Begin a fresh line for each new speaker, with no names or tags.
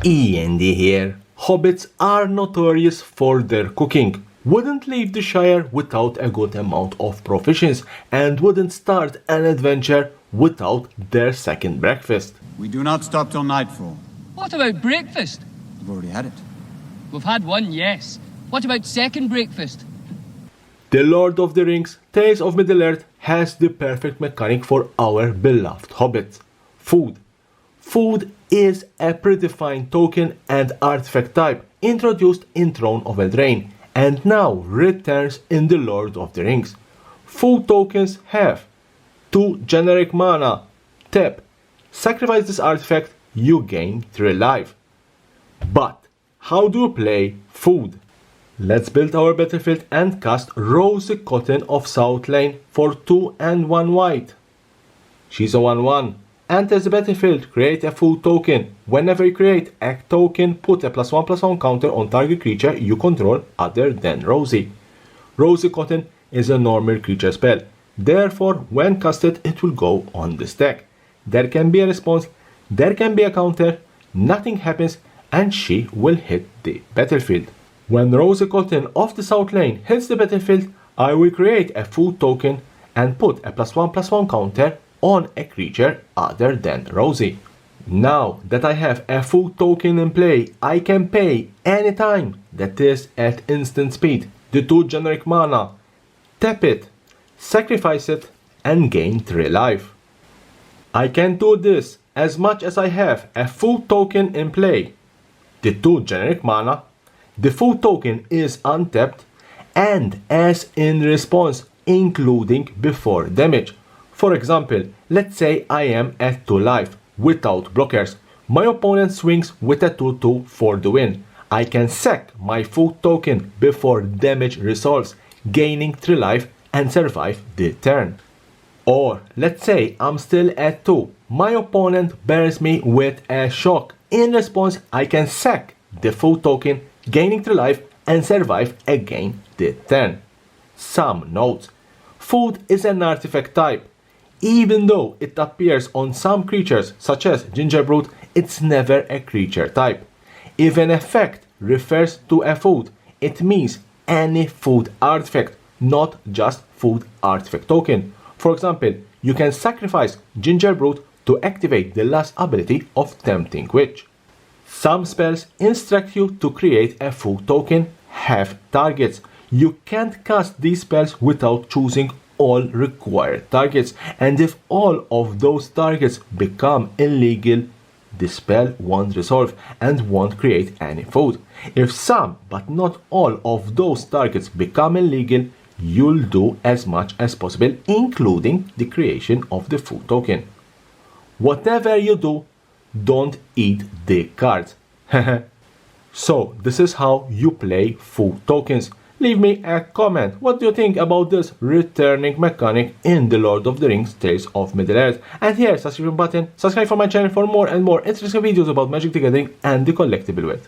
E.N.D here. Hobbits are notorious for their cooking, wouldn't leave the Shire without a good amount of provisions, and wouldn't start an adventure without their second breakfast.
We do not stop till nightfall.
What about breakfast?
We've already had it.
We've had one, yes. What about second breakfast?
The Lord of the Rings, Tales of Middle-earth has the perfect mechanic for our beloved hobbits. Food. Food is a predefined token and artifact type introduced in Throne of Eldraine and now returns in the Lord of the Rings. Food tokens have 2 generic mana. Tap. Sacrifice this artifact, you gain 3 life. But how do you play food? Let's build our battlefield and cast Rose Cotton of South Lane for 2 and 1 white. She's a 1/1. Enters the battlefield, create a food token. Whenever you create a token, put a +1/+1 counter on target creature you control other than Rosie. Rose Cotton is a normal creature spell. Therefore, when casted, it will go on the stack. There can be a response, there can be a counter, nothing happens, and she will hit the battlefield. When Rose Cotton of the South Lane hits the battlefield, I will create a food token and put a +1/+1 counter on a creature other than Rosie. Now that I have a food token in play, I can pay anytime, that is at instant speed, the 2 generic mana, tap it, sacrifice it, and gain 3 life. I can do this as much as I have a food token in play, the 2 generic mana, the food token is untapped, and as in response, including before damage. For example, let's say I am at 2 life, without blockers. My opponent swings with a 2/2 for the win. I can sack my food token before damage resolves, gaining 3 life and survive the turn. Or let's say I'm still at 2. My opponent bears me with a shock. In response, I can sack the food token, gaining 3 life and survive again the turn. Some notes. Food is an artifact type. Even though it appears on some creatures such as Gingerbread, it's never a creature type. If an effect refers to a food, it means any food artifact, not just food artifact token. For example, you can sacrifice Gingerbread to activate the last ability of Tempting Witch. Some spells instruct you to create a food token, have targets. You can't cast these spells without choosing all required targets, and if all of those targets become illegal, the spell won't resolve and won't create any food. If some but not all of those targets become illegal, you'll do as much as possible, including the creation of the food token. Whatever you do, don't eat the cards. So this is how you play food tokens. Leave me a comment. What do you think about this returning mechanic in the Lord of the Rings Tales of Middle-earth? And here, subscribe button, subscribe for my channel for more and more interesting videos about Magic the Gathering and the collectible world.